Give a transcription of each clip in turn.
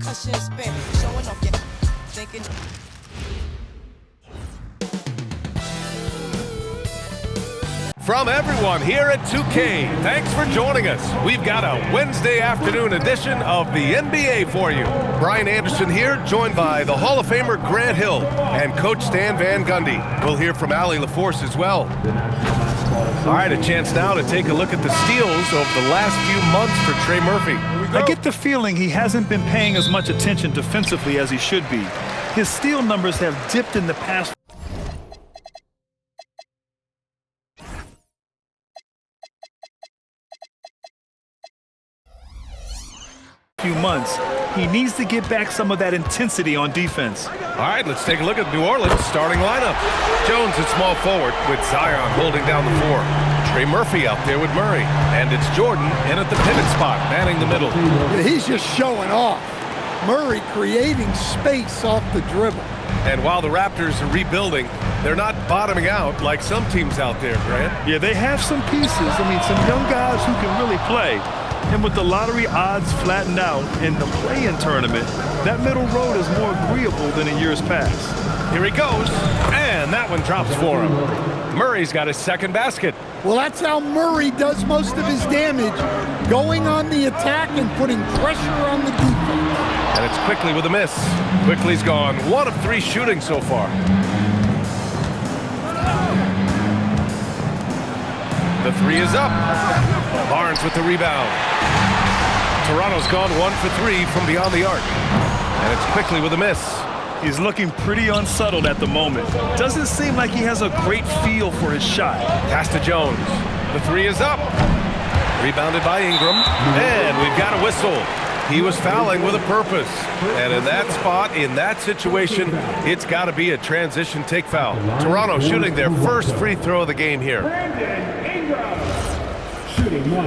concussion spin. Showing off your thinking. From everyone here at 2K, thanks for joining us. We've got a Wednesday afternoon edition of the NBA for you. Brian Anderson here, joined by the Hall of Famer Grant Hill and Coach Stan Van Gundy. We'll hear from Allie LaForce as well. All right, a chance now to take a look at the steals over the last few months for Trey Murphy. I get the feeling he hasn't been paying as much attention defensively as he should be. His steal numbers have dipped in the past few months. He needs to get back some of that intensity on defense. All right, let's take a look at New Orleans starting lineup. Jones at small forward with Zion holding down the floor. Trey Murphy out there with Murray. And it's Jordan in at the pivot spot, manning the middle. He's just showing off. Murray creating space off the dribble. And while the Raptors are rebuilding, they're not bottoming out like some teams out there, Grant. Yeah, they have some pieces. I mean, some young guys who can really play. And with the lottery odds flattened out in the play-in tournament, that middle road is more agreeable than in years past. Here he goes, and that one drops for him. Murray's got his second basket. Well, that's how Murray does most of his damage, going on the attack and putting pressure on the defense. And it's Quickly with a miss. Quickly's gone 1 of 3 shooting so far. The three is up. Barnes with the rebound. Toronto's gone 1 for 3 from beyond the arc. And it's Quickly with a miss. He's looking pretty unsettled at the moment. Doesn't seem like he has a great feel for his shot. Pass to Jones. The three is up. Rebounded by Ingram. And we've got a whistle. He was fouling with a purpose. And in that spot, in that situation, it's got to be a transition take foul. Toronto shooting their first free throw of the game here. Brandon Ingram. Shooting 1.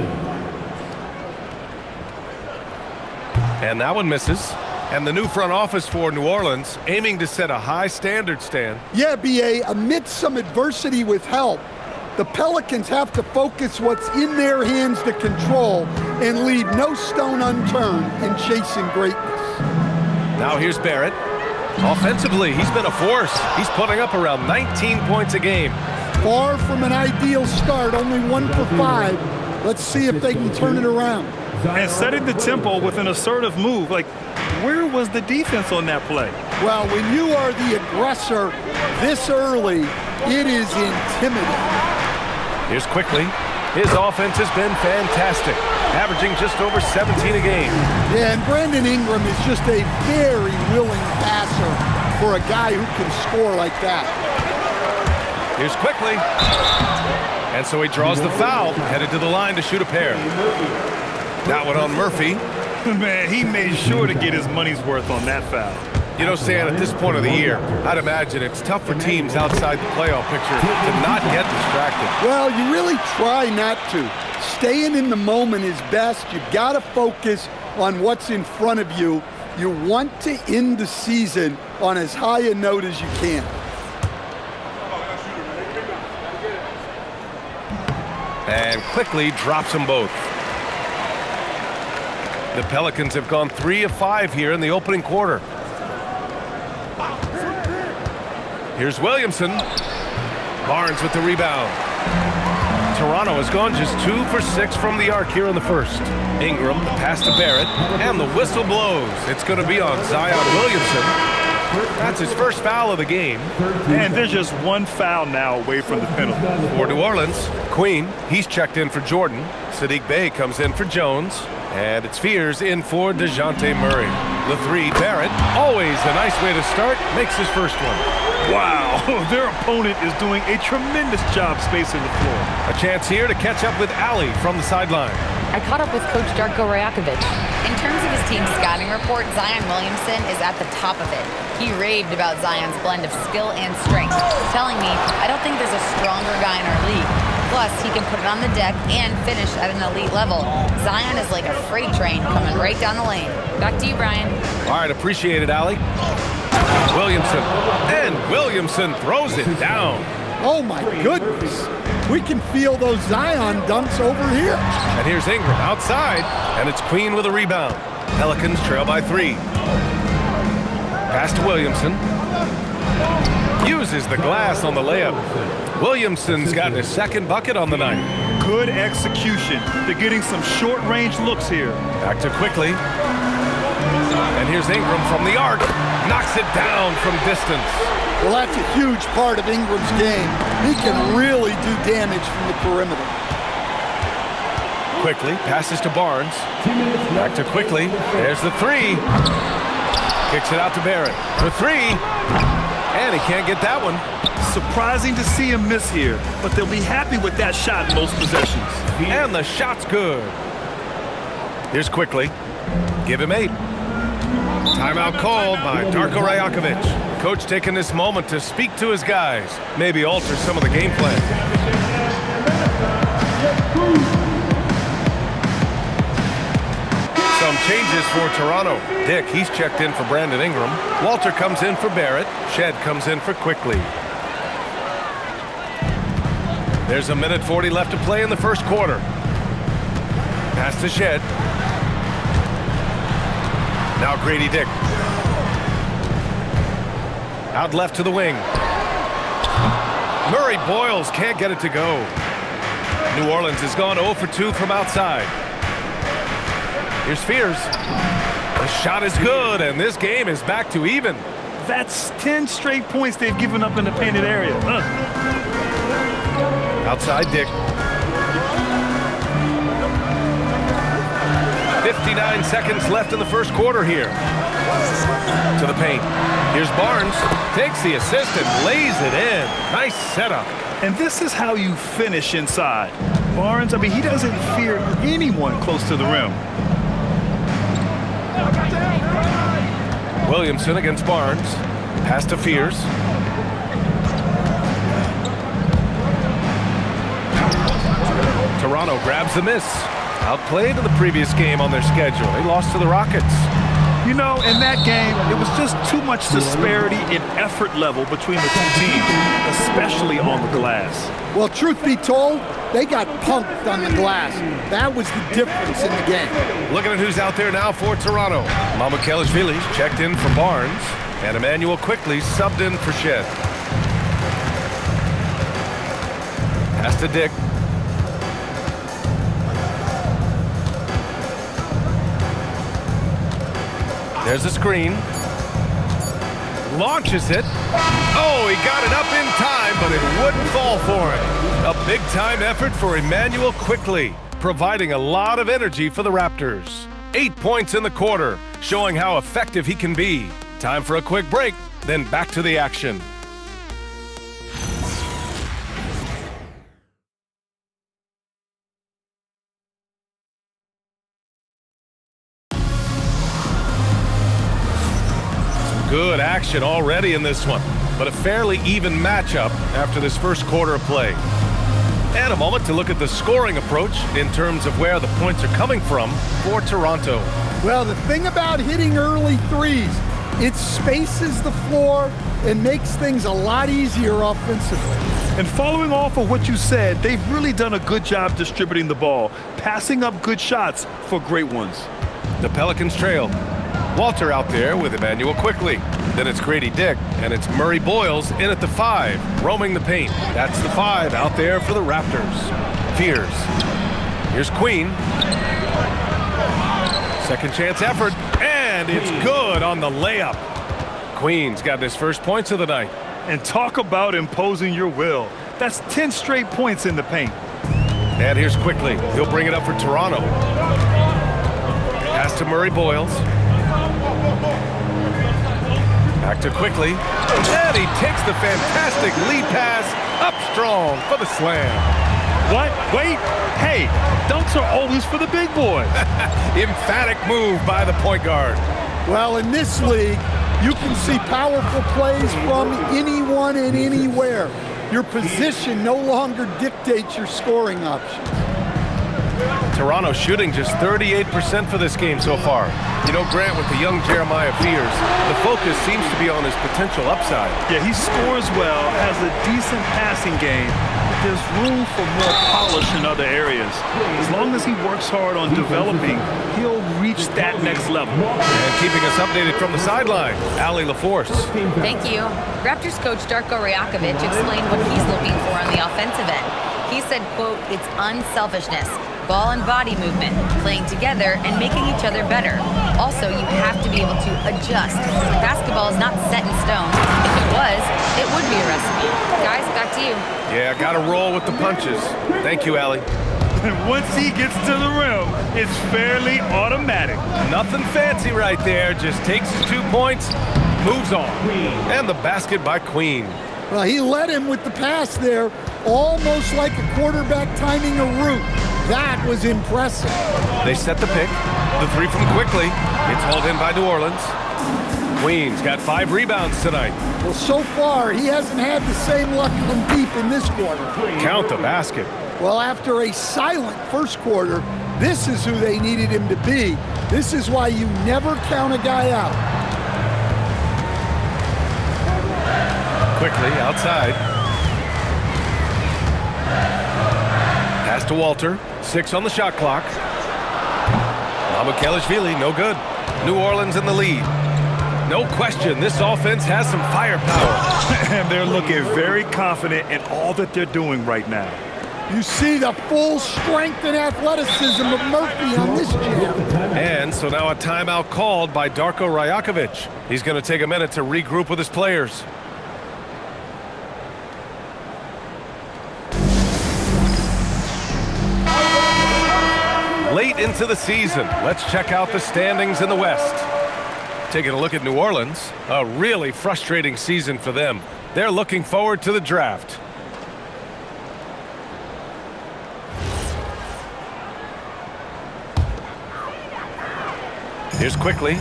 And that one misses. And the new front office for New Orleans aiming to set a high standard, Stan. Yeah, B.A., amidst some adversity with help, the Pelicans have to focus what's in their hands to control and leave no stone unturned in chasing greatness. Now here's Barrett. Offensively, he's been a force. He's putting up around 19 points a game. Far from an ideal start, only 1 for 5. Let's see if they can turn it around. And setting the tempo with an assertive move. Like, where was the defense on that play? Well, when you are the aggressor this early, it is intimidating. Here's Quickly. His offense has been fantastic, averaging just over 17 a game. Yeah, and Brandon Ingram is just a very willing passer for a guy who can score like that. Here's Quickly. And so he draws the foul, headed to the line to shoot a pair. That one on Murphy. Man, he made sure to get his money's worth on that foul. You know, Stan, at this point of the year, I'd imagine it's tough for teams outside the playoff picture to not get distracted. Well, you really try not to. Staying in the moment is best. You've got to focus on what's in front of you. You want to end the season on as high a note as you can. And Quickly drops them both. The Pelicans have gone 3 of 5 here in the opening quarter. Here's Williamson. Barnes with the rebound. Toronto has gone just 2 for 6 from the arc here in the first. Ingram, the pass to Barrett, and the whistle blows. It's going to be on Zion Williamson. That's his first foul of the game. And there's just 1 foul now away from the penalty. For New Orleans, Queen, he's checked in for Jordan. Sadiq Bey comes in for Jones. And it's Fears in for DeJounte Murray. The three, Barrett, always a nice way to start, makes his first one. Wow, their opponent is doing a tremendous job spacing the floor. A chance here to catch up with Allie from the sideline. I caught up with Coach Darko Rajakovic. In terms of his team's scouting report, Zion Williamson is at the top of it. He raved about Zion's blend of skill and strength, telling me, I don't think there's a stronger guy in our league. Plus, he can put it on the deck and finish at an elite level. Zion is like a freight train coming right down the lane. Back to you, Brian. All right, appreciate it, Allie. Williamson, and Williamson throws it down. Oh, my goodness. We can feel those Zion dunks over here. And here's Ingram outside, and it's Queen with a rebound. Pelicans trail by 3. Pass to Williamson. Uses the glass on the layup. Williamson's got his second bucket on the night. Good execution. They're getting some short-range looks here. Back to quickly. And here's Ingram from the arc. Knocks it down from distance. Well, that's a huge part of Ingram's game. He can really do damage from the perimeter. Quickly, passes to Barnes. Back to quickly. There's the 3. Kicks it out to Barrett for 3. And he can't get that one. Surprising to see him miss here, but they'll be happy with that shot in most possessions. And the shot's good. Here's quickly. Give him 8. Timeout called by Darko Rajakovic. Coach taking this moment to speak to his guys. Maybe alter some of the game plan. Some changes for Toronto. Dick, he's checked in for Brandon Ingram. Walter comes in for Barrett. Shed comes in for Quickly. There's a minute 40 left to play in the first quarter. Pass to Shed. Now Grady Dick. Out left to the wing. Murray Boyles can't get it to go. New Orleans has gone 0 for 2 from outside. Here's Fears. The shot is good, and this game is back to even. That's 10 straight points they've given up in the painted area. Outside Dick. 59 seconds left in the first quarter here. To the paint. Here's Barnes. Takes the assist and lays it in. Nice setup. And this is how you finish inside. Barnes, I mean, he doesn't fear anyone close to the rim. Williamson against Barnes. Pass to Fears. Toronto grabs the miss. Outplayed in the previous game on their schedule. They lost to the Rockets. You know, in that game, it was just too much disparity in effort level between the two teams, especially on the glass. Well, truth be told, they got punked on the glass. That was the difference in the game. Looking at who's out there now for Toronto. Mamukelashvili's checked in for Barnes, and Emmanuel Quickly subbed in for Shed. Pass to Dick. There's a screen. Launches it. Oh, he got it up in time, but it wouldn't fall for him. A big-time effort for Emmanuel Quickly, providing a lot of energy for the Raptors. 8 points in the quarter, showing how effective he can be. Time for a quick break, then back to the action. Good action already in this one, but a fairly even matchup after this first quarter of play. And a moment to look at the scoring approach in terms of where the points are coming from for Toronto. Well, the thing about hitting early threes, it spaces the floor and makes things a lot easier offensively. And following off of what you said, they've really done a good job distributing the ball, passing up good shots for great ones. The Pelicans trail. Walter out there with Emmanuel Quickly. Then it's Grady Dick, and it's Murray Boyles in at the 5, roaming the paint. That's the 5 out there for the Raptors. Fears. Here's Queen. Second chance effort, and it's good on the layup. Queen's got his first points of the night. And talk about imposing your will. That's 10 straight points in the paint. And here's Quickly. He'll bring it up for Toronto. Pass to Murray Boyles. Back to Quickly. And he takes the fantastic lead pass up strong for the slam. What? Wait. Hey, dunks are always for the big boys. Emphatic move by the point guard. Well, in this league, you can see powerful plays from anyone and anywhere. Your position no longer dictates your scoring options. Toronto shooting just 38% for this game so far. You know, Grant, with the young Jeremiah Fears, the focus seems to be on his potential upside. Yeah, he scores well, has a decent passing game. there's room for more polish in other areas. As long as he works hard on developing, he'll reach that next level. And keeping us updated from the sideline, Allie LaForce. Thank you. Raptors coach Darko Rajakovic explained what he's looking for on the offensive end. He said, quote, "It's unselfishness, ball and body movement, playing together and making each other better. Also, you have to be able to adjust. Basketball is not set in stone. If it was, it would be a recipe." Guys, back to you. Yeah, got to roll with the punches. Thank you, Allie. And once he gets to the rim, it's fairly automatic. Nothing fancy right there. Just takes his 2 points, moves on. And the basket by Queen. Well, he led him with the pass there, almost like a quarterback timing a route. That was impressive. They set the pick. The three from Quickly. It's hauled in by New Orleans. Queen's got 5 rebounds tonight. Well, so far, he hasn't had the same luck from deep in this quarter. Count the basket. Well, after a silent first quarter, this is who they needed him to be. This is why you never count a guy out. Quickly outside. Pass to Walter. 6 on the shot clock. Mamukelashvili, no good. New Orleans in the lead. No question, this offense has some firepower. And they're looking very confident in all that they're doing right now. You see the full strength and athleticism of Murphy on this jam. And so now a timeout called by Darko Rajakovic. He's going to take a minute to regroup with his players. Late into the season, let's check out the standings in the West. Taking a look at New Orleans, a really frustrating season for them. They're looking forward to the draft. Here's Quickly,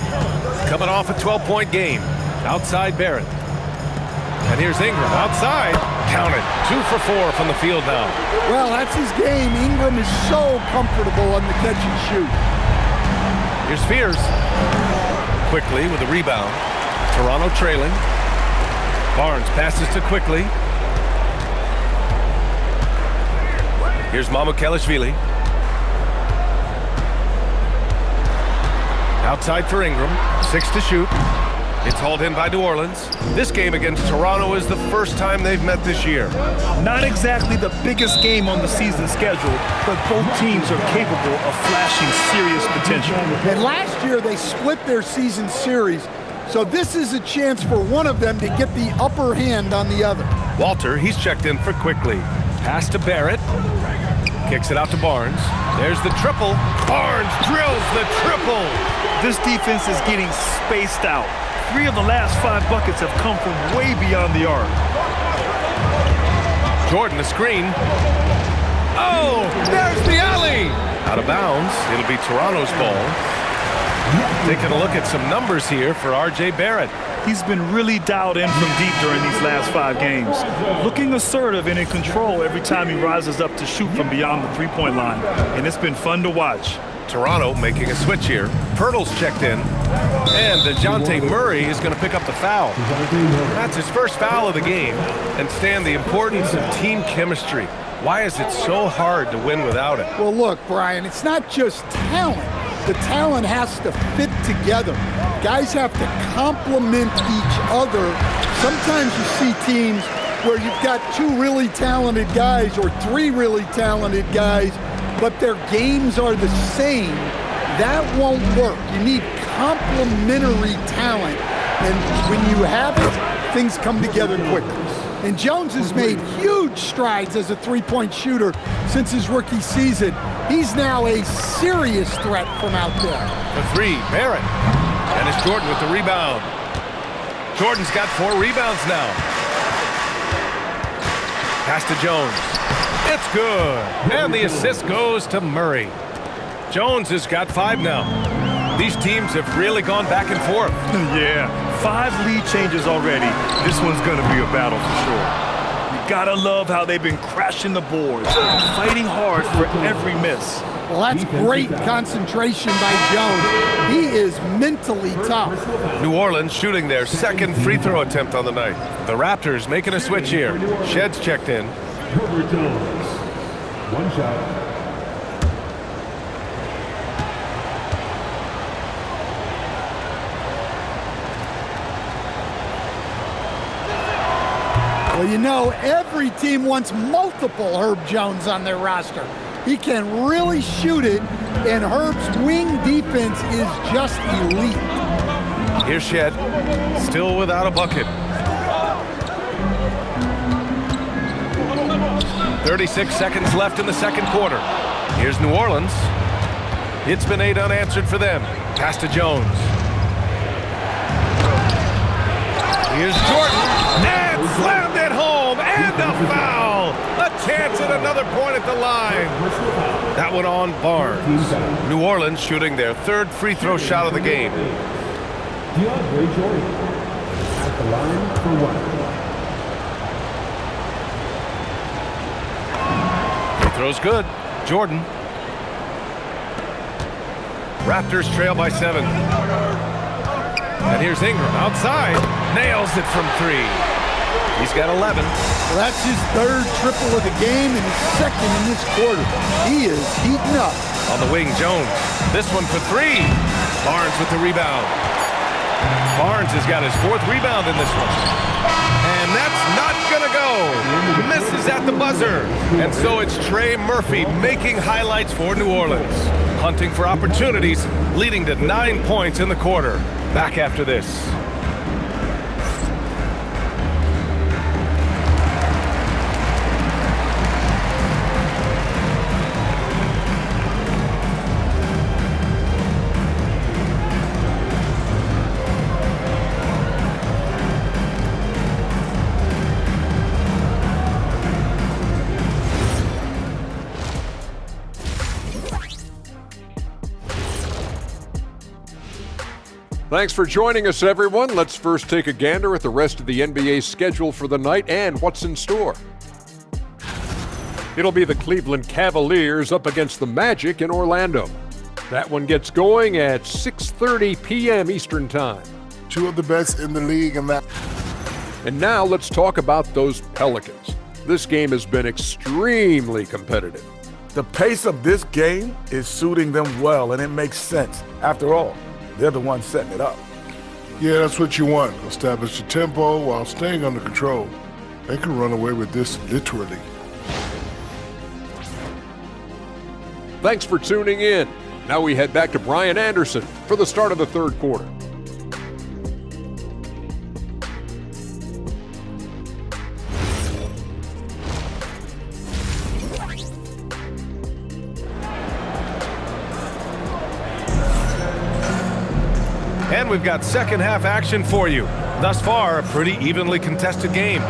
coming off a 12-point game. Outside Barrett. And here's Ingram, outside. Counted, 2 for 4 from the field now. Well, that's his game. Ingram is so comfortable on the catch and shoot. Here's Fears. Quickly with a rebound. Toronto trailing. Barnes passes to Quickly. Here's Mamukelashvili. Outside for Ingram. 6 to shoot. It's hauled in by New Orleans. This game against Toronto is the first time they've met this year. Not exactly the biggest game on the season schedule, but both teams are capable of flashing serious potential. And last year they split their season series, so this is a chance for one of them to get the upper hand on the other. Walter, he's checked in for Quickly. Pass to Barrett. Kicks it out to Barnes. There's the triple. Barnes drills the triple. This defense is getting spaced out. 3 of the last 5 buckets have come from way beyond the arc. Jordan, the screen. Oh, there's the alley. Out of bounds. It'll be Toronto's ball. Taking a look at some numbers here for R.J. Barrett. He's been really dialed in from deep during these last 5 games. Looking assertive and in control every time he rises up to shoot from beyond the 3-point line. And it's been fun to watch. Toronto making a switch here. Pirtle's checked in. And DeJounte Murray is going to pick up the foul. That's his first foul of the game. And Stan, the importance of team chemistry. Why is it so hard to win without it? Well, look, Brian, it's not just talent. The talent has to fit together. Guys have to complement each other. Sometimes you see teams where you've got 2 really talented guys or 3 really talented guys, but their games are the same. That won't work. You need complementary talent. And when you have it, things come together quickly. And Jones has made huge strides as a 3-point shooter since his rookie season. He's now a serious threat from out there. The 3, Barrett. And it's Jordan with the rebound. Jordan's got 4 rebounds now. Pass to Jones. It's good. And the assist goes to Murray. Jones has got 5 now. These teams have really gone back and forth. Yeah, 5 lead changes already. This one's going to be a battle for sure. You gotta love how they've been crashing the boards, fighting hard for every miss. Well, that's great concentration by Jones. He is mentally tough. New Orleans shooting their 2nd free throw attempt on the night. The Raptors making a switch here. Shed's checked in. Herbert Jones. One shot. Well, you know, every team wants multiple Herb Jones on their roster. He can really shoot it, and Herb's wing defense is just elite. Here's Shed, still without a bucket. 36 seconds left in the second quarter. Here's New Orleans. It's been 8 unanswered for them. Pass to Jones. Here's Jordan. And slammed it home. And a foul. A chance at another point at the line. That one on Barnes. New Orleans shooting their 3rd free throw shot of the game. DeAndre Jordan at the line for 1. Free throw's good. Jordan. Raptors trail by 7. And here's Ingram outside. Nails it from 3. He's got 11. Well, that's his 3rd triple of the game and his 2nd in this quarter. He is heating up. On the wing, Jones. This one for 3. Barnes with the rebound. Barnes has got his 4th rebound in this one. And that's not going to go. Misses at the buzzer. And so it's Trey Murphy making highlights for New Orleans. Hunting for opportunities, leading to 9 points in the quarter. Back after this. Thanks for joining us, everyone. Let's first take a gander at the rest of the NBA schedule for the night and what's in store. It'll be the Cleveland Cavaliers up against the Magic in Orlando. That one gets going at 6:30 p.m. Eastern Time. 2 of the best in the league in that. And now let's talk about those Pelicans. This game has been extremely competitive. The pace of this game is suiting them well, and it makes sense. After all, they're the ones setting it up. Yeah, that's what you want. Establish the tempo while staying under control. They can run away with this literally. Thanks for tuning in. Now we head back to Brian Anderson for the start of the 3rd quarter. And we've got second half action for you. Thus far, a pretty evenly contested game.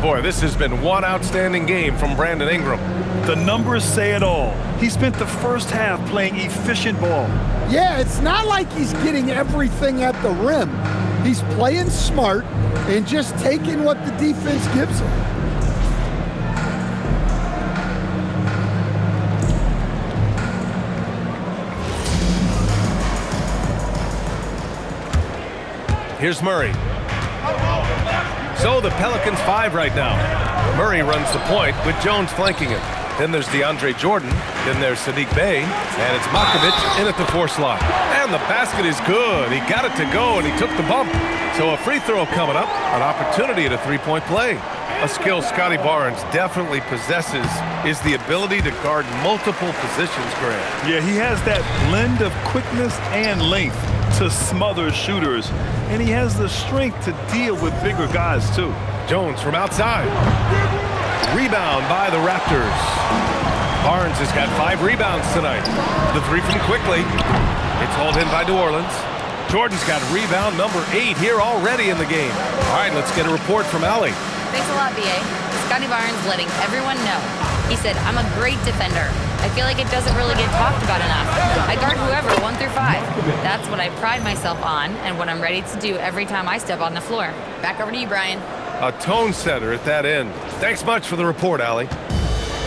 Boy, this has been one outstanding game from Brandon Ingram. The numbers say it all. He spent the first half playing efficient ball. Yeah, it's not like he's getting everything at the rim. He's playing smart and just taking what the defense gives him. Here's Murray. So the Pelicans 5 right now. Murray runs the point with Jones flanking him. Then there's DeAndre Jordan. Then there's Sadiq Bey. And it's Makovich in at the 4 slot. And the basket is good. He got it to go and he took the bump. So a free throw coming up. An opportunity at a 3-point play. A skill Scotty Barnes definitely possesses is the ability to guard multiple positions, Grant. Yeah, he has that blend of quickness and length to smother shooters, and he has the strength to deal with bigger guys too. Jones from outside. Rebound by the Raptors. Barnes has got 5 rebounds tonight. The 3 from quickly. It's hauled in by New Orleans. Jordan's got rebound number 8 here already in the game. All right, let's get a report from Allie. Thanks a lot, B.A. Scotty Barnes letting everyone know. He said, I'm a great defender. I feel like it doesn't really get talked about enough. I guard whoever, 1 through 5. That's what I pride myself on and what I'm ready to do every time I step on the floor. Back over to you, Brian. A tone setter at that end. Thanks much for the report, Allie.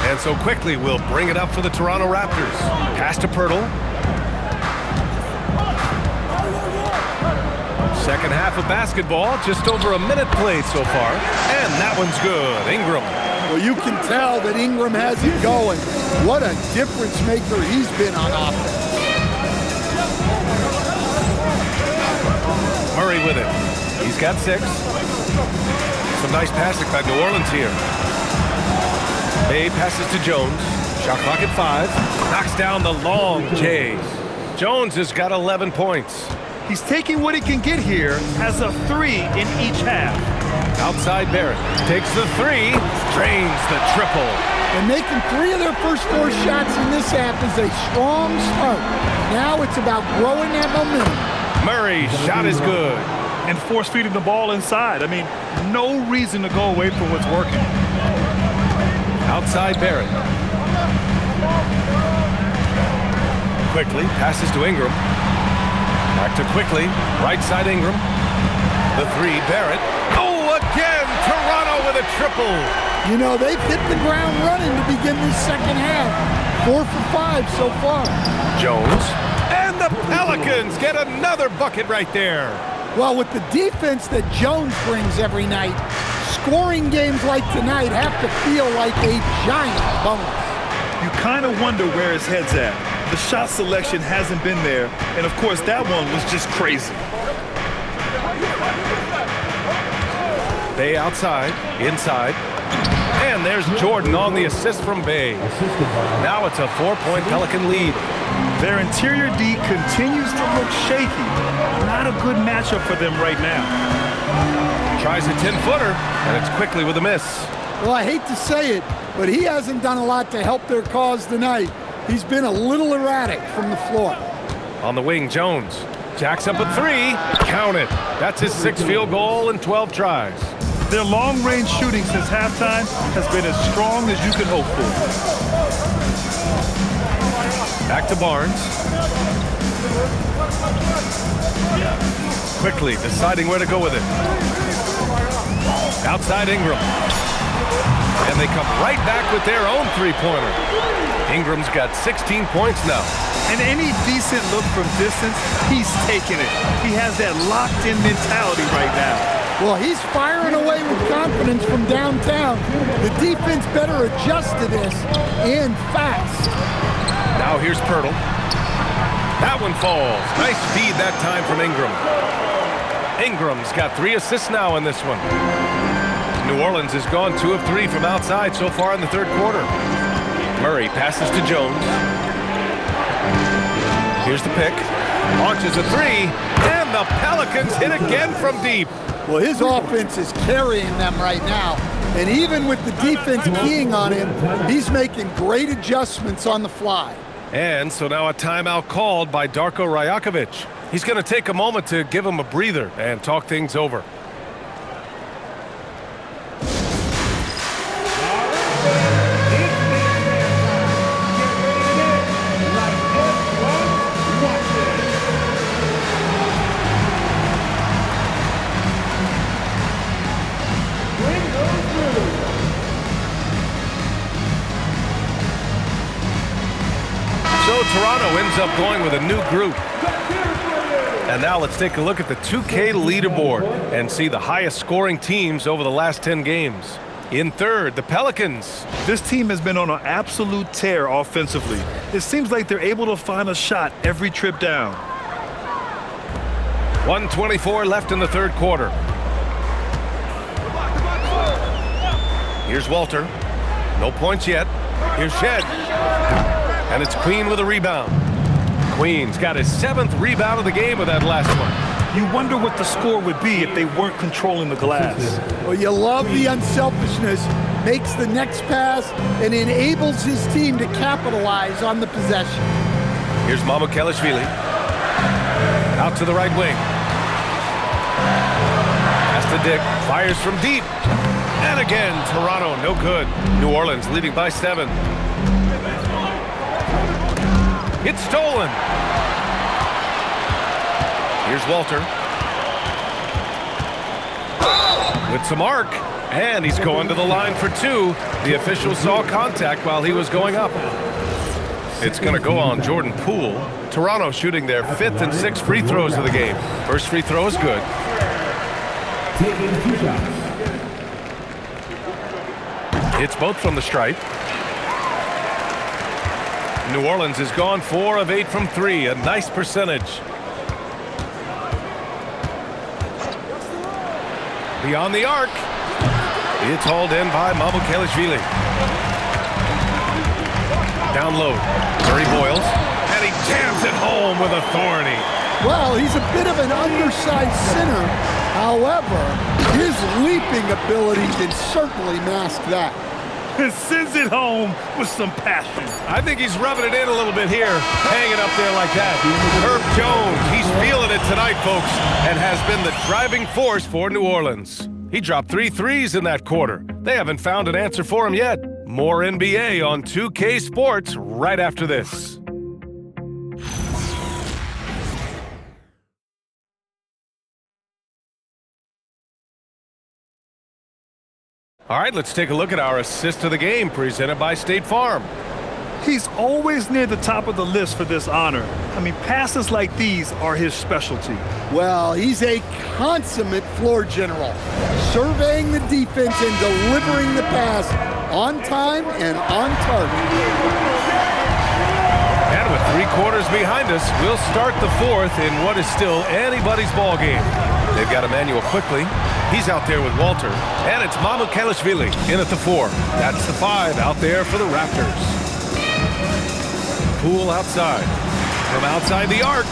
And so quickly, we'll bring it up for the Toronto Raptors. Pass to Pirtle. Second half of basketball, just over a minute played so far. And that one's good. Ingram Well, you can tell that Ingram has it going. What a difference maker he's been on offense. Murray with it. He's got 6. Some nice passing by New Orleans here. Bay passes to Jones. Shot clock at 5. Knocks down the long Jays. Jones has got 11 points. He's taking what he can get here as a 3 in each half. Outside Barrett. Takes the 3. Drains the triple. And making 3 of their first 4 shots in this half is a strong start. Now it's about growing that momentum. Murray's shot is good. And force-feeding the ball inside. I mean, no reason to go away from what's working. Outside Barrett. Quickly passes to Ingram. Back to Quickly. Right side Ingram. The 3, Barrett. Oh, again! Toronto with a triple. You know, they've hit the ground running to begin this second half. 4 for 5 so far. Jones. And the Pelicans get another bucket right there. Well, with the defense that Jones brings every night, scoring games like tonight have to feel like a giant bonus. You kind of wonder where his head's at. The shot selection hasn't been there, and of course that one was just crazy. Bay outside, inside, and there's Jordan on the assist from Bay. Now it's a 4-point Pelican lead. Their interior D continues to look shaky. Not a good matchup for them right now. Tries a 10-footer, and it's Quickly with a miss. Well, I hate to say it, but he hasn't done a lot to help their cause tonight. He's been a little erratic from the floor. On the wing, Jones. Jacks up a 3. Count it. That's his 6th field goal in 12 tries. Their long-range shooting since halftime has been as strong as you could hope for. Back to Barnes. Quickly deciding where to go with it. Outside Ingram. And they come right back with their own 3-pointer. Ingram's got 16 points now. And any decent look from distance, he's taking it. He has that locked-in mentality right now. Well, he's firing away with confidence from downtown. The defense better adjust to this, and fast. Now here's Pirtle. That one falls. Nice feed that time from Ingram. Ingram's got 3 assists now in this one. New Orleans has gone 2 of 3 from outside so far in the 3rd quarter. Murray passes to Jones. Here's the pick. Launches a 3, and the Pelicans hit again from deep. Well, his offense is carrying them right now. And even with the defense keying on him, he's making great adjustments on the fly. And so now a timeout called by Darko Rajakovic. He's going to take a moment to give him a breather and talk things over. Toronto ends up going with a new group. And now let's take a look at the 2K leaderboard and see the highest scoring teams over the last 10 games. In 3rd, the Pelicans. This team has been on an absolute tear offensively. It seems like they're able to find a shot every trip down. 1:24 left in the 3rd quarter. Here's Walter. No points yet. Here's Shed. And it's Queen with a rebound. Queen's got his 7th rebound of the game with that last one. You wonder what the score would be if they weren't controlling the glass. Well, you love the unselfishness, makes the next pass, and enables his team to capitalize on the possession. Here's Mamukelashvili. Out to the right wing. Has to Dick. Fires from deep. And again, Toronto, no good. New Orleans leading by 7. It's stolen. Here's Walter. With some arc. And he's going to the line for 2. The official saw contact while he was going up. It's going to go on Jordan Poole. Toronto shooting their 5th and 6th free throws of the game. First free throw is good. Hits both from the stripe. New Orleans has gone 4 of 8 from 3, a nice percentage. Beyond the arc. It's hauled in by Mamukelashvili. Down low. Murray boils. And he jams it home with authority. Well, he's a bit of an undersized center. However, his leaping ability can certainly mask that. And sends it home with some passion. I think he's rubbing it in a little bit here, hanging up there like that. Herb Jones, he's feeling it tonight, folks, and has been the driving force for New Orleans. He dropped 3 threes in that quarter. They haven't found an answer for him yet. More NBA on 2K Sports right after this. All right, let's take a look at our assist of the game presented by State Farm. He's always near the top of the list for this honor. I mean, passes like these are his specialty. Well, he's a consummate floor general, surveying the defense and delivering the pass on time and on target. And with 3 quarters behind us, we'll start the 4th in what is still anybody's ball game. They've got Emmanuel quickly. He's out there with Walter. And it's Mamukelashvili in at the 4. That's the 5 out there for the Raptors. Poole outside. From outside the arc.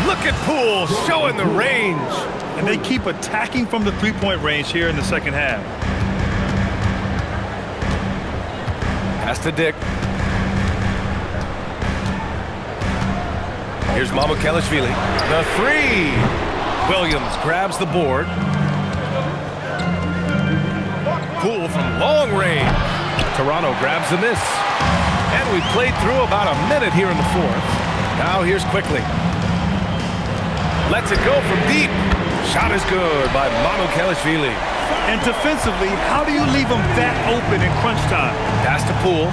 Look at Poole showing the range. And they keep attacking from the three-point range here in the second half. Pass to Dick. Here's Mamukelashvili. The 3. Williams grabs the board. Poole from long range. Toronto grabs the miss. And we played through about a minute here in the 4th. Now here's quickly. Lets it go from deep. Shot is good by Mamukelashvili. And defensively, how do you leave them that open in crunch time? Pass to Poole.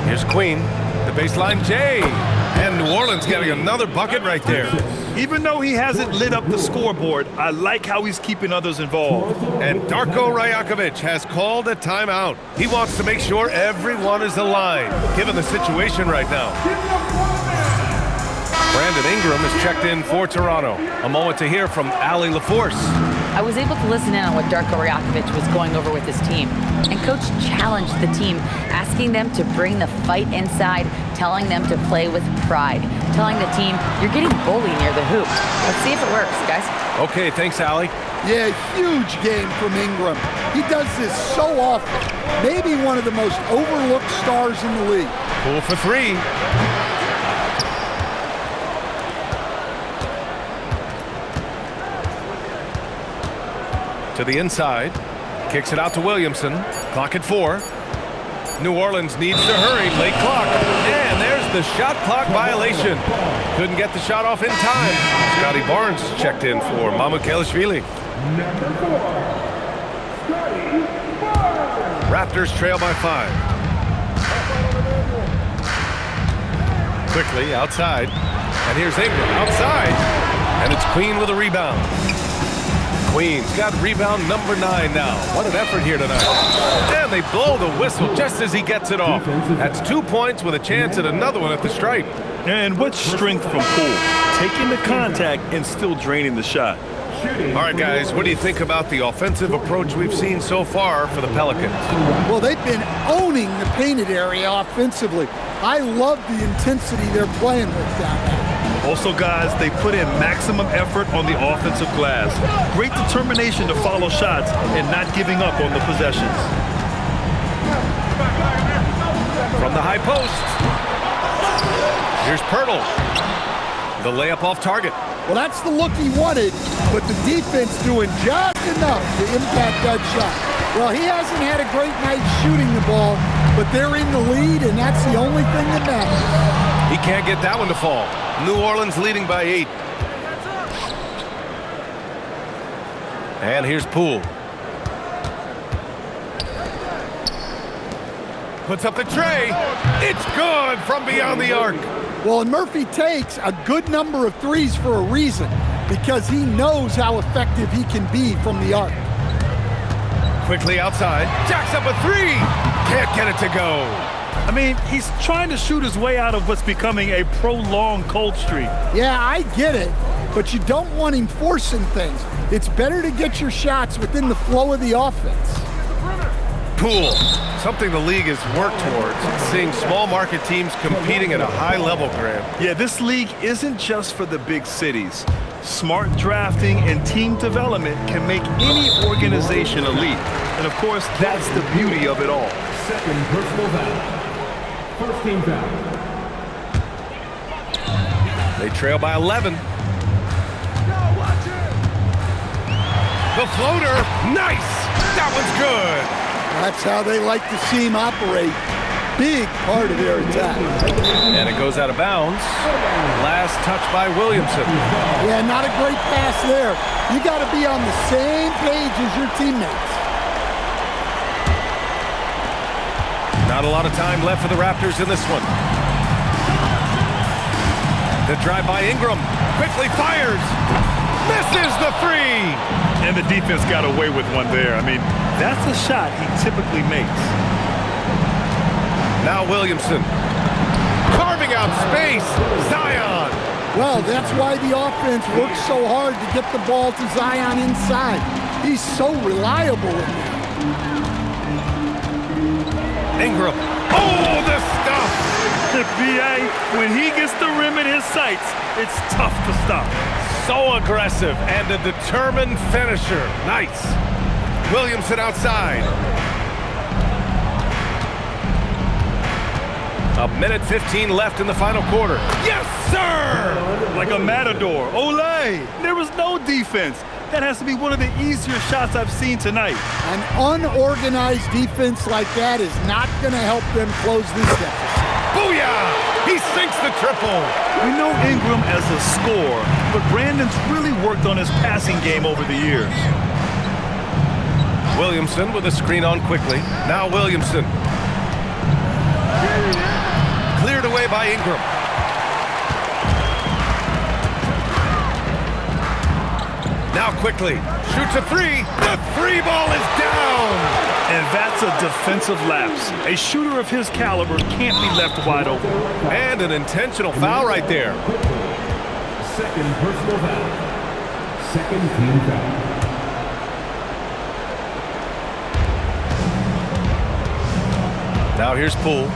Here's Queen. The baseline J. And New Orleans getting another bucket right there. Even though he hasn't lit up the scoreboard, I like how he's keeping others involved. And Darko Rajakovic has called a timeout. He wants to make sure everyone is aligned, given the situation right now. Brandon Ingram is checked in for Toronto. A moment to hear from Allie LaForce. I was able to listen in on what Darko Rajakovic was going over with his team. And Coach challenged the team, asking them to bring the fight inside, telling them to play with pride, telling the team, you're getting bullied near the hoop. Let's see if it works, guys. Okay, thanks, Allie. Yeah, huge game from Ingram. He does this so often. Maybe one of the most overlooked stars in the league. Poole for 3. To the inside. Kicks it out to Williamson. Clock at 4. New Orleans needs to hurry. Late clock. And there's the shot clock violation. Couldn't get the shot off in time. Scotty Barnes checked in for Mamukelashvili. Raptors trail by 5. Quickly outside. And here's Ingram outside. And it's Queen with a rebound. Queen's got rebound number 9 now. What an effort here tonight. And they blow the whistle just as he gets it off. That's 2 points with a chance at another one at the stripe. And what strength from Poole. Taking the contact and still draining the shot. All right, guys, what do you think about the offensive approach we've seen so far for the Pelicans? Well, they've been owning the painted area offensively. I love the intensity they're playing with down there. Also, guys, they put in maximum effort on the offensive glass. Great determination to follow shots and not giving up on the possessions. From the high post. Here's Pirtle. The layup off target. Well, that's the look he wanted, but the defense doing just enough to impact that shot. Well, he hasn't had a great night shooting the ball, but they're in the lead, and that's the only thing that matters. He can't get that one to fall. New Orleans leading by 8. And here's Poole. Puts up the tray. It's good from beyond the arc. Well, and Murphy takes a good number of threes for a reason. because he knows how effective he can be from the arc. Quickly outside, jacks up a three. Can't get it to go. I mean, he's trying to shoot his way out of what's becoming a prolonged cold streak. Yeah, I get it, but you don't want him forcing things. It's better to get your shots within the flow of the offense. Poole, something the league has worked towards, seeing small market teams competing at a high level, Graham. Yeah, this league isn't just for the big cities. Smart drafting and team development can make any organization elite. And of course, that's the beauty of it all. Second personal foul. First team foul. They trail by 11. The floater, nice! That one's good. That's how they like to see him operate. Big part of their attack. And it goes out of bounds. Last touch by Williamson. Yeah, not a great pass there. You got to be on the same page as your teammates. Not a lot of time left for the Raptors in this one. The drive by Ingram. Quickly fires. Misses the three. And the defense got away with one there. I mean, that's a shot he typically makes. Now Williamson. Carving out space. Zion. Well, that's why the offense works so hard to get the ball to Zion inside. He's so reliable in there. Ingram. Oh, the stuff. B.A., when he gets the rim in his sights, it's tough to stop. So aggressive and a determined finisher. Nice. Williamson outside. A minute 15 left in the final quarter. Yes, sir! Like a matador. Olay! There was no defense. That has to be one of the easier shots I've seen tonight. An unorganized defense like that is not going to help them close this deficit. Booyah! He sinks the triple. We know Ingram as a scorer, but Brandon's really worked on his passing game over the years. Williamson with a screen on quickly. Now Williamson. Cleared away by Ingram. Now quickly, shoots a three. The three ball is down. And that's a defensive lapse. A shooter of his caliber can't be left wide open. And an intentional foul right there. Second personal foul. Second team foul. Now here's Poole.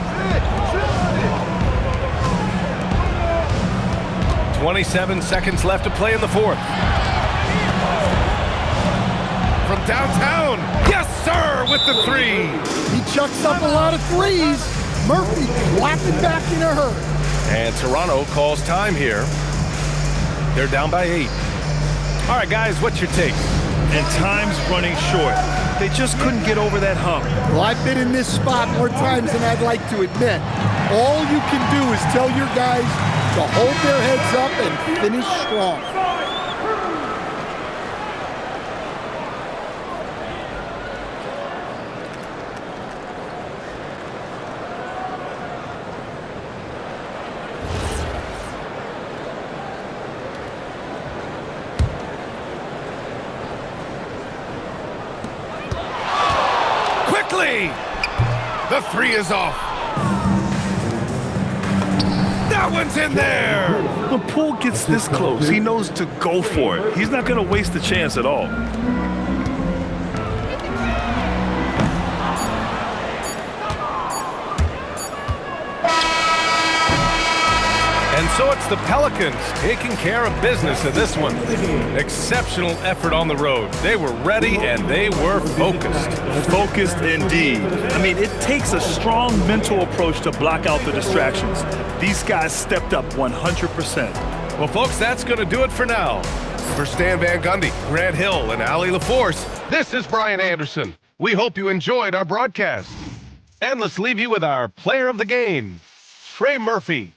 27 seconds left to play in the fourth. From downtown, yes sir, with the three. He chucks up a lot of threes. Murphy clapping back in a hurry. And Toronto calls time here. They're down by 8. All right, guys, what's your take? And time's running short. They just couldn't get over that hump. Well, I've been in this spot more times than I'd like to admit. All you can do is tell your guys to hold their heads up and finish strong. The three is off. That one's in there. When Poole gets this close, he knows to go for it. He's not going to waste a chance at all. And so it's the Pelicans taking care of business in this one. Exceptional effort on the road. They were ready and they were focused. Focused indeed. I mean, it takes a strong mental approach to block out the distractions. These guys stepped up 100%. Well, folks, that's going to do it for now. For Stan Van Gundy, Grant Hill, and Ali LaForce, this is Brian Anderson. We hope you enjoyed our broadcast. And let's leave you with our player of the game, Trey Murphy.